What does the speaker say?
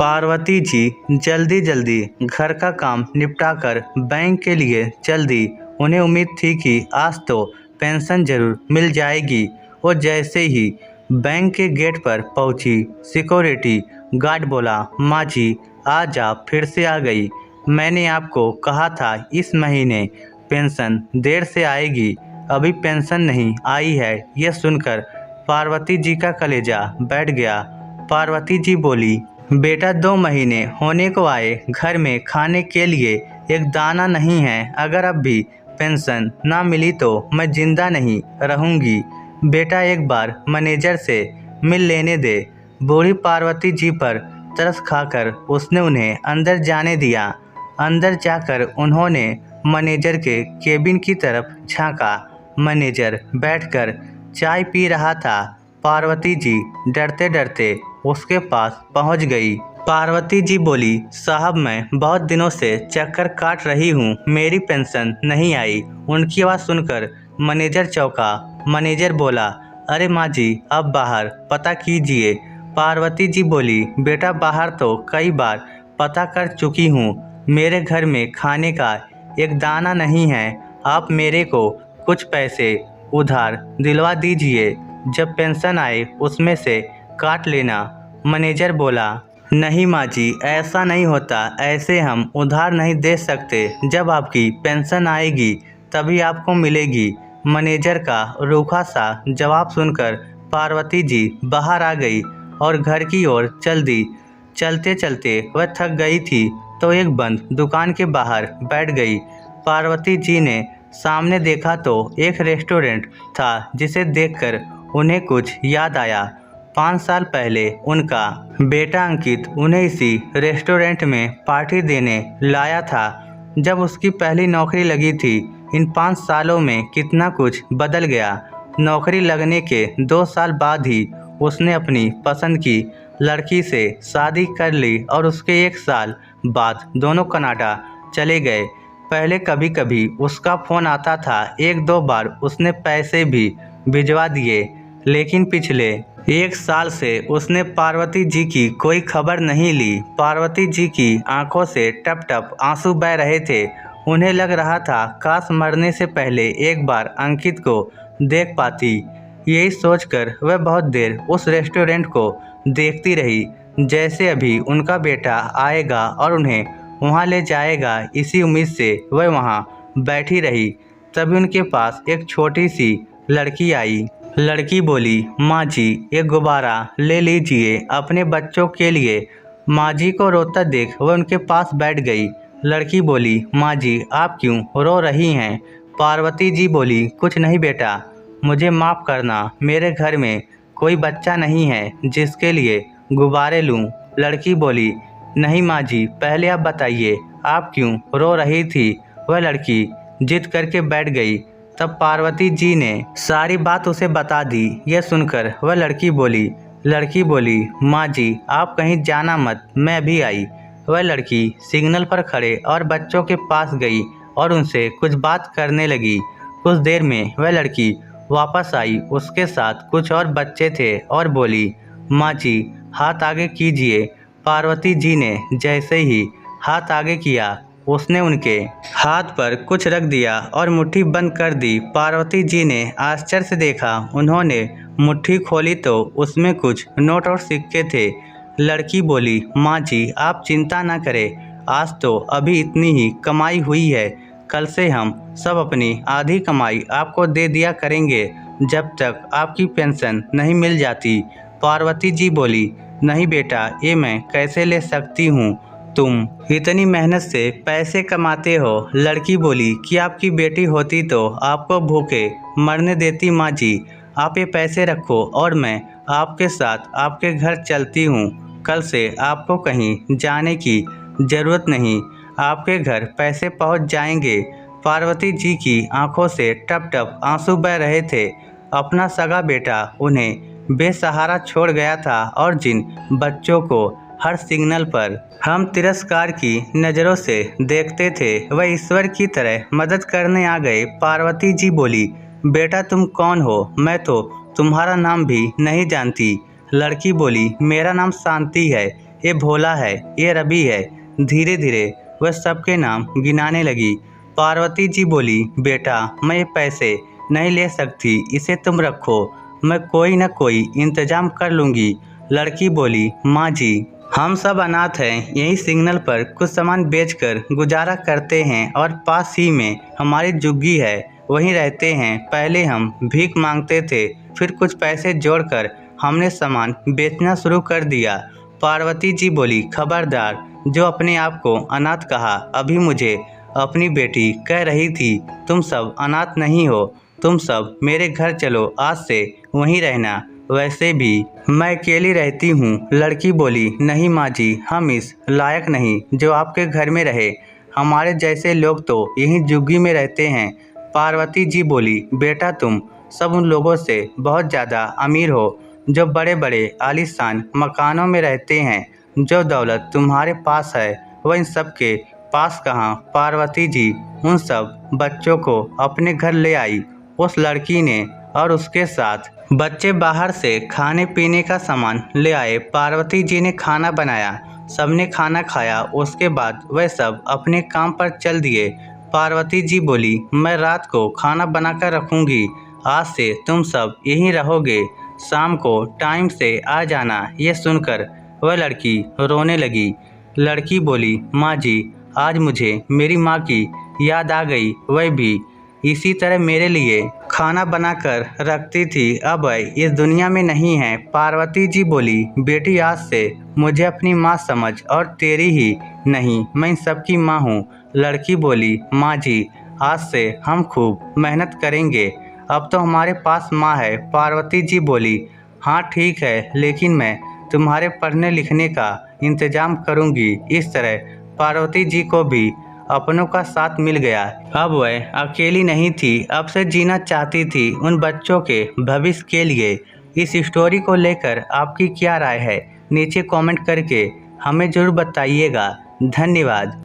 पार्वती जी जल्दी जल्दी घर का काम निपटाकर बैंक के लिए चल दी। उन्हें उम्मीद थी कि आज तो पेंशन जरूर मिल जाएगी। वो जैसे ही बैंक के गेट पर पहुंची, सिक्योरिटी गार्ड बोला, माँ जी आज आप फिर से आ गई। मैंने आपको कहा था इस महीने पेंशन देर से आएगी, अभी पेंशन नहीं आई है। यह सुनकर पार्वती जी का कलेजा बैठ गया। पार्वती जी बोली, बेटा 2 महीने होने को आए, घर में खाने के लिए एक दाना नहीं है। अगर अब भी पेंशन ना मिली तो मैं जिंदा नहीं रहूंगी। बेटा एक बार मैनेजर से मिल लेने दे। बूढ़ी पार्वती जी पर तरस खाकर उसने उन्हें अंदर जाने दिया। अंदर जाकर उन्होंने मैनेजर के केबिन की तरफ झांका। मैनेजर बैठकर चाय पी रहा था। पार्वती जी डरते डरते उसके पास पहुंच गई। पार्वती जी बोली, साहब मैं बहुत दिनों से चक्कर काट रही हूँ, मेरी पेंशन नहीं आई। उनकी आवाज़ सुनकर मैनेजर चौंका। मैनेजर बोला, अरे माँ जी अब बाहर पता कीजिए। पार्वती जी बोली, बेटा बाहर तो कई बार पता कर चुकी हूँ, मेरे घर में खाने का एक दाना नहीं है। आप मेरे को कुछ पैसे उधार दिलवा दीजिए, जब पेंशन आए उसमें से काट लेना। मैनेजर बोला, नहीं माँ जी ऐसा नहीं होता, ऐसे हम उधार नहीं दे सकते। जब आपकी पेंशन आएगी तभी आपको मिलेगी। मैनेजर का रूखा सा जवाब सुनकर पार्वती जी बाहर आ गई और घर की ओर चल दी। चलते चलते वह थक गई थी तो एक बंद दुकान के बाहर बैठ गई। पार्वती जी ने सामने देखा तो एक रेस्टोरेंट था, जिसे देखकर उन्हें कुछ याद आया। 5 साल पहले उनका बेटा अंकित उन्हें इसी रेस्टोरेंट में पार्टी देने लाया था, जब उसकी पहली नौकरी लगी थी। इन 5 सालों में कितना कुछ बदल गया। नौकरी लगने के 2 साल बाद ही उसने अपनी पसंद की लड़की से शादी कर ली और उसके 1 साल बाद दोनों कनाडा चले गए। पहले कभी कभी उसका फ़ोन आता था, 1-2 बार उसने पैसे भी भिजवा दिए, लेकिन पिछले 1 साल से उसने पार्वती जी की कोई खबर नहीं ली। पार्वती जी की आंखों से टप टप आंसू बह रहे थे। उन्हें लग रहा था काश मरने से पहले एक बार अंकित को देख पाती। यही सोचकर वह बहुत देर उस रेस्टोरेंट को देखती रही, जैसे अभी उनका बेटा आएगा और उन्हें वहां ले जाएगा। इसी उम्मीद से वह वहां बैठी रही। तभी उनके पास एक छोटी सी लड़की आई। लड़की बोली, माँ जी एक गुब्बारा ले लीजिए अपने बच्चों के लिए। माँ जी को रोता देख वह उनके पास बैठ गई। लड़की बोली, माँ जी आप क्यों रो रही हैं? पार्वती जी बोली, कुछ नहीं बेटा, मुझे माफ़ करना, मेरे घर में कोई बच्चा नहीं है जिसके लिए गुब्बारे लूँ। लड़की बोली, नहीं माँ जी पहले आप बताइए आप क्यों रो रही थी? वह लड़की जिद करके बैठ गई। तब पार्वती जी ने सारी बात उसे बता दी। यह सुनकर वह लड़की बोली, माँ जी आप कहीं जाना मत, मैं अभी आई। वह लड़की सिग्नल पर खड़े और बच्चों के पास गई और उनसे कुछ बात करने लगी। कुछ देर में वह लड़की वापस आई, उसके साथ कुछ और बच्चे थे और बोली, माँ जी हाथ आगे कीजिए। पार्वती जी ने जैसे ही हाथ आगे किया उसने उनके हाथ पर कुछ रख दिया और मुट्ठी बंद कर दी। पार्वती जी ने आश्चर्य से देखा। उन्होंने मुट्ठी खोली तो उसमें कुछ नोट और सिक्के थे। लड़की बोली, माँ जी आप चिंता न करें, आज तो अभी इतनी ही कमाई हुई है, कल से हम सब अपनी आधी कमाई आपको दे दिया करेंगे जब तक आपकी पेंशन नहीं मिल जाती। पार्वती जी बोली, नहीं बेटा ये मैं कैसे ले सकती हूँ, तुम इतनी मेहनत से पैसे कमाते हो। लड़की बोली कि आपकी बेटी होती तो आपको भूखे मरने देती। माँ जी आप ये पैसे रखो और मैं आपके साथ आपके घर चलती हूँ। कल से आपको कहीं जाने की ज़रूरत नहीं, आपके घर पैसे पहुँच जाएंगे। पार्वती जी की आंखों से टप टप आंसू बह रहे थे। अपना सगा बेटा उन्हें बेसहारा छोड़ गया था और जिन बच्चों को हर सिग्नल पर हम तिरस्कार की नज़रों से देखते थे वह ईश्वर की तरह मदद करने आ गए। पार्वती जी बोली, बेटा तुम कौन हो? मैं तो तुम्हारा नाम भी नहीं जानती। लड़की बोली, मेरा नाम शांति है। ये भोला है, ये रवि है। धीरे धीरे वह सबके नाम गिनाने लगी। पार्वती जी बोली, बेटा मैं ये पैसे नहीं ले सकती, इसे तुम रखो, मैं कोई न कोई इंतजाम कर लूँगी। लड़की बोली, माँ जी हम सब अनाथ हैं, यही सिग्नल पर कुछ सामान बेचकर गुजारा करते हैं और पास ही में हमारी झुग्गी है, वहीं रहते हैं। पहले हम भीख मांगते थे, फिर कुछ पैसे जोड़कर हमने सामान बेचना शुरू कर दिया। पार्वती जी बोली, खबरदार, जो अपने आप को अनाथ कहा, अभी मुझे अपनी बेटी कह रही थी तुम सब अनाथ नहीं हो, तुम सब मेरे घर चलो, आज से वहीं रहना, वैसे भी मैं अकेली रहती हूँ। लड़की बोली, नहीं माँ जी, हम इस लायक नहीं जो आपके घर में रहे, हमारे जैसे लोग तो यहीं झुग्गी में रहते हैं। पार्वती जी बोली, बेटा तुम सब उन लोगों से बहुत ज़्यादा अमीर हो जो बड़े बड़े आलीशान मकानों में रहते हैं, जो दौलत तुम्हारे पास है वह इन सब के पास कहाँ। पार्वती जी उन सब बच्चों को अपने घर ले आई। उस लड़की ने और उसके साथ बच्चे बाहर से खाने पीने का सामान ले आए। पार्वती जी ने खाना बनाया, सबने खाना खाया, उसके बाद वह सब अपने काम पर चल दिए। पार्वती जी बोली, मैं रात को खाना बनाकर रखूंगी, आज से तुम सब यहीं रहोगे, शाम को टाइम से आ जाना। ये सुनकर वह लड़की रोने लगी। लड़की बोली, माँ जी आज मुझे मेरी माँ की याद आ गई, वह भी इसी तरह मेरे लिए खाना बनाकर रखती थी, अब वह इस दुनिया में नहीं है। पार्वती जी बोली, बेटी आज से मुझे अपनी माँ समझ और तेरी ही नहीं, मैं इन सबकी माँ हूँ। लड़की बोली, माँ जी आज से हम खूब मेहनत करेंगे, अब तो हमारे पास माँ है। पार्वती जी बोली, हाँ ठीक है, लेकिन मैं तुम्हारे पढ़ने लिखने का इंतजाम करूँगी। इस तरह पार्वती जी को भी अपनों का साथ मिल गया। अब वह अकेली नहीं थी, अब से जीना चाहती थी उन बच्चों के भविष्य के लिए। इस स्टोरी को लेकर आपकी क्या राय है, नीचे कमेंट करके हमें ज़रूर बताइएगा। धन्यवाद।